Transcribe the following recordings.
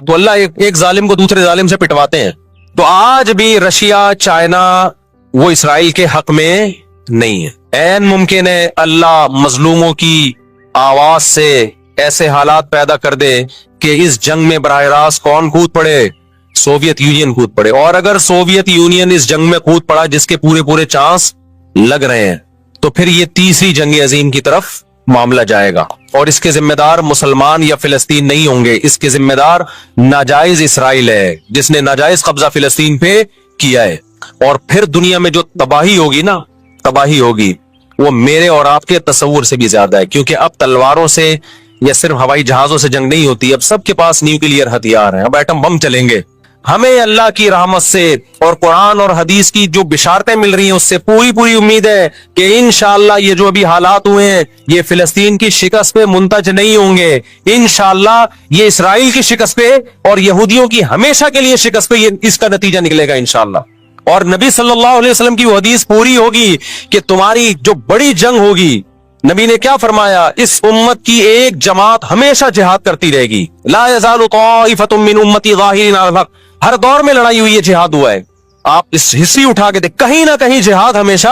تو اللہ ایک ظالم کو دوسرے ظالم سے پٹواتے ہیں. تو آج بھی رشیا چائنا وہ اسرائیل کے حق میں نہیں ہے. عین ممکن ہے اللہ مظلوموں کی آواز سے ایسے حالات پیدا کر دے کہ اس جنگ میں براہ راست کون کود پڑے؟ سوویت یونین کود پڑے. اور اگر سوویت یونین اس جنگ میں کود پڑا جس کے پورے چانس لگ رہے ہیں تو پھر یہ تیسری جنگ عظیم کی طرف معاملہ جائے گا. اور اس کے ذمہ دار مسلمان یا فلسطین نہیں ہوں گے. اس کے ذمہ دار ناجائز اسرائیل ہے جس نے ناجائز قبضہ فلسطین پہ کیا ہے. اور پھر دنیا میں جو تباہی ہوگی نا، تباہی ہوگی وہ میرے اور آپ کے تصور سے بھی زیادہ ہے. کیونکہ اب تلواروں سے یا صرف ہوائی جہازوں سے جنگ نہیں ہوتی، اب سب کے پاس نیوکلیئر ہتھیار ہیں، اب ایٹم بم چلیں گے. ہمیں اللہ کی رحمت سے اور قرآن اور حدیث کی جو بشارتیں مل رہی ہیں اس سے پوری امید ہے کہ انشاءاللہ یہ جو ابھی حالات ہوئے ہیں یہ فلسطین کی شکست پہ منتج نہیں ہوں گے. انشاءاللہ یہ اسرائیل کی شکست پہ اور یہودیوں کی ہمیشہ کے لیے شکست پہ اس کا نتیجہ نکلے گا انشاءاللہ. اور نبی صلی اللہ علیہ وسلم کی وہ حدیث پوری ہوگی کہ تمہاری جو بڑی جنگ ہوگی، نبی نے کیا فرمایا؟ اس امت کی ایک جماعت ہمیشہ جہاد کرتی رہے گی. لا یزال طائفۃ من امتی ظاہرین علی الحق. ہر دور میں لڑائی ہوئی ہے، جہاد ہوا ہے. آپ اس ہسٹری اٹھا کے دیکھ، کہیں نہ کہیں جہاد ہمیشہ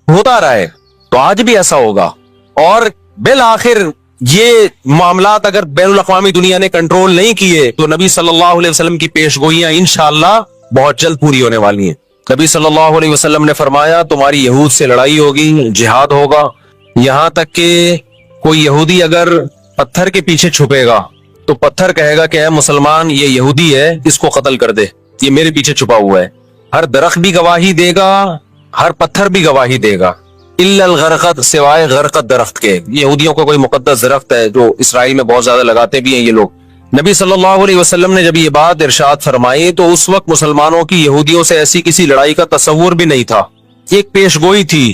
ہوتا رہا ہے. تو آج بھی ایسا ہوگا. اور بالآخر یہ معاملات اگر بین الاقوامی دنیا نے کنٹرول نہیں کیے تو نبی صلی اللہ علیہ وسلم کی پیش گوئیاں انشاءاللہ بہت جلد پوری ہونے والی ہیں. نبی صلی اللہ علیہ وسلم نے فرمایا تمہاری یہود سے لڑائی ہوگی، جہاد ہوگا. یہاں تک کہ کوئی یہودی اگر پتھر کے پیچھے چھپے گا تو پتھر کہے گا کہ اے مسلمان یہ یہودی ہے، اس کو قتل کر دے، یہ میرے پیچھے چھپا ہوا ہے. ہر درخت بھی گواہی دے گا، ہر پتھر بھی گواہی دے گا، الا الغرقد، سوائے غرقد درخت کے. یہودیوں کا کوئی مقدس درخت ہے جو اسرائیل میں بہت زیادہ لگاتے بھی ہیں یہ لوگ. نبی صلی اللہ علیہ وسلم نے جب یہ بات ارشاد فرمائی تو اس وقت مسلمانوں کی یہودیوں سے ایسی کسی لڑائی کا تصور بھی نہیں تھا. ایک پیش گوئی تھی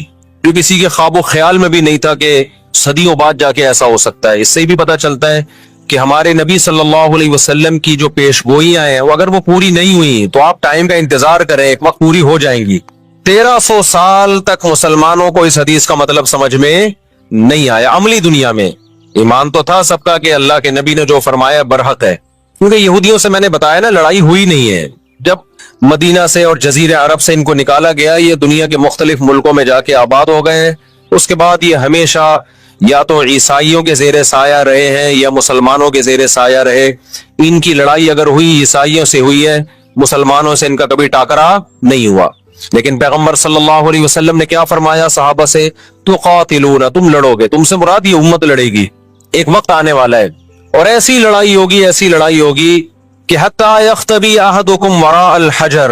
جو کسی کے خواب و خیال میں بھی نہیں تھا کہ صدیوں بعد جا کے ایسا ہو سکتا ہے. اس سے بھی پتہ چلتا ہے کہ ہمارے نبی صلی اللہ علیہ وسلم کی جو پیش گوئیاں ہیں وہ اگر وہ پوری نہیں ہوئی تو آپ ٹائم کا انتظار کریں، ایک وقت پوری ہو جائیں گی. 1300 سال تک مسلمانوں کو اس حدیث کا مطلب سمجھ میں نہیں آیا. عملی دنیا میں ایمان تو تھا سب کا کہ اللہ کے نبی نے جو فرمایا برحق ہے، کیونکہ یہودیوں سے میں نے بتایا نا لڑائی ہوئی نہیں ہے. جب مدینہ سے اور جزیرہ عرب سے ان کو نکالا گیا، یہ دنیا کے مختلف ملکوں میں جا کے آباد ہو گئے ہیں. اس کے بعد یہ ہمیشہ یا تو عیسائیوں کے زیر سایہ رہے ہیں یا مسلمانوں کے زیر سایہ رہے. ان کی لڑائی اگر ہوئی عیسائیوں سے ہوئی ہے، مسلمانوں سے ان کا کبھی ٹاکرا نہیں ہوا. لیکن پیغمبر صلی اللہ علیہ وسلم نے کیا فرمایا صحابہ سے؟ تقاتلون، تم لڑو گے. تم سے مراد یہ امت لڑے گی. ایک وقت آنے والا ہے اور ایسی لڑائی ہوگی کہ حتی یختبی احدکم وراء الحجر،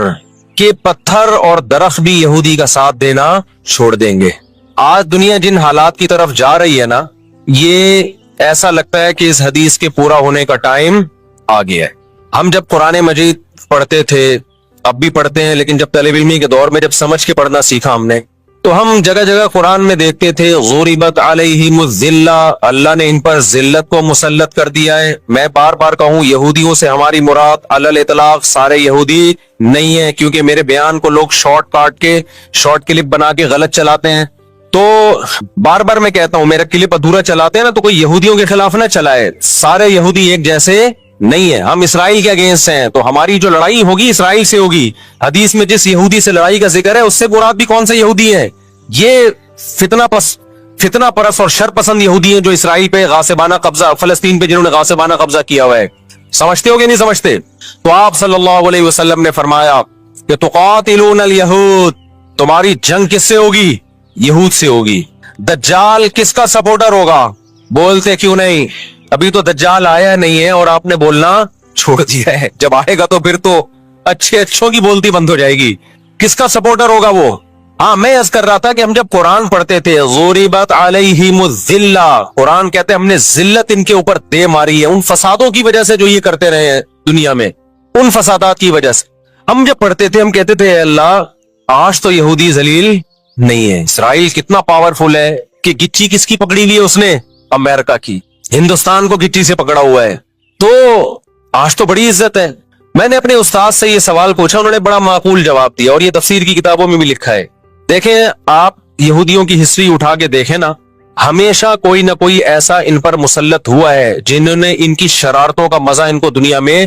کہ پتھر اور درخت بھی یہودی کا ساتھ دینا چھوڑ دیں گے. آج دنیا جن حالات کی طرف جا رہی ہے نا، یہ ایسا لگتا ہے کہ اس حدیث کے پورا ہونے کا ٹائم آ گیا ہے. ہم جب قرآن مجید پڑھتے تھے، اب بھی پڑھتے ہیں، لیکن جب طالب علمی کے دور میں جب سمجھ کے پڑھنا سیکھا ہم نے تو ہم جگہ جگہ قرآن میں دیکھتے تھے غُرِبَتْ عَلَيْهِمُ الذِّلَّةُ، اللہ نے ان پر ذلت کو مسلط کر دیا ہے. میں بار بار کہوں یہودیوں سے ہماری مراد علی الاطلاق سارے یہودی نہیں ہے، کیونکہ میرے بیان کو لوگ شارٹ کلپ بنا کے غلط چلاتے ہیں. تو بار بار میں کہتا ہوں میرا کلپ ادھورا چلاتے ہیں نا تو کوئی یہودیوں کے خلاف نہ چلائے. سارے یہودی ایک جیسے نہیں ہے. ہم اسرائیل کے اگینسٹ ہیں تو ہماری جو لڑائی ہوگی اسرائیل سے ہوگی. حدیث میں جس یہودی سے لڑائی کا ذکر ہے اس سے مراد بھی کون سے یہودی ہیں؟ یہ فتنہ پرست اور شر پسند یہودی ہیں جو اسرائیل پہ غاصبانہ قبضہ، فلسطین پہ جنہوں نے غاصبانہ قبضہ کیا ہوا ہے. سمجھتے ہو کہ نہیں سمجھتے؟ تو آپ صلی اللہ علیہ وسلم نے فرمایا کہ تقاتلون الیہود، تمہاری جنگ کس سے ہوگی؟ یہود سے ہوگی. دجال کس کا سپورٹر ہوگا؟ بولتے کیوں نہیں؟ ابھی تو دجال آیا نہیں ہے اور آپ نے بولنا چھوڑ دیا ہے. جب آئے گا تو پھر تو اچھوں کی بولتی بند ہو جائے گی. کس کا سپورٹر ہوگا وہ؟ ہاں میں عرض کر رہا تھا کہ ہم جب قرآن پڑھتے تھے غُرِبَتْ عَلَيْهِمُ الذِّلَّةُ، قرآن کہتے ہیں ہم نے ذلت ان کے اوپر دے ماری ہے ان فسادوں کی وجہ سے جو یہ کرتے رہے ہیں دنیا میں، ان فسادات کی وجہ سے. ہم جب پڑھتے تھے ہم کہتے تھے اے اللہ آج تو یہودی ذلیل نہیں ہے. اسرائیل کتنا پاورفل ہے کہ گچی کس کی پکڑی ہوئی ہے اس نے؟ امریکہ کی. ہندوستان کو گچی سے پکڑا ہوا ہے. تو آج تو بڑی عزت ہے. میں نے اپنے استاد سے یہ سوال پوچھا، انہوں نے بڑا معقول جواب دیا اور یہ تفسیر کی کتابوں میں بھی لکھا ہے. دیکھیں آپ یہودیوں کی ہسٹری اٹھا کے دیکھیں نا، ہمیشہ کوئی نہ کوئی ایسا ان پر مسلط ہوا ہے جنہوں نے ان کی شرارتوں کا مزہ ان کو دنیا میں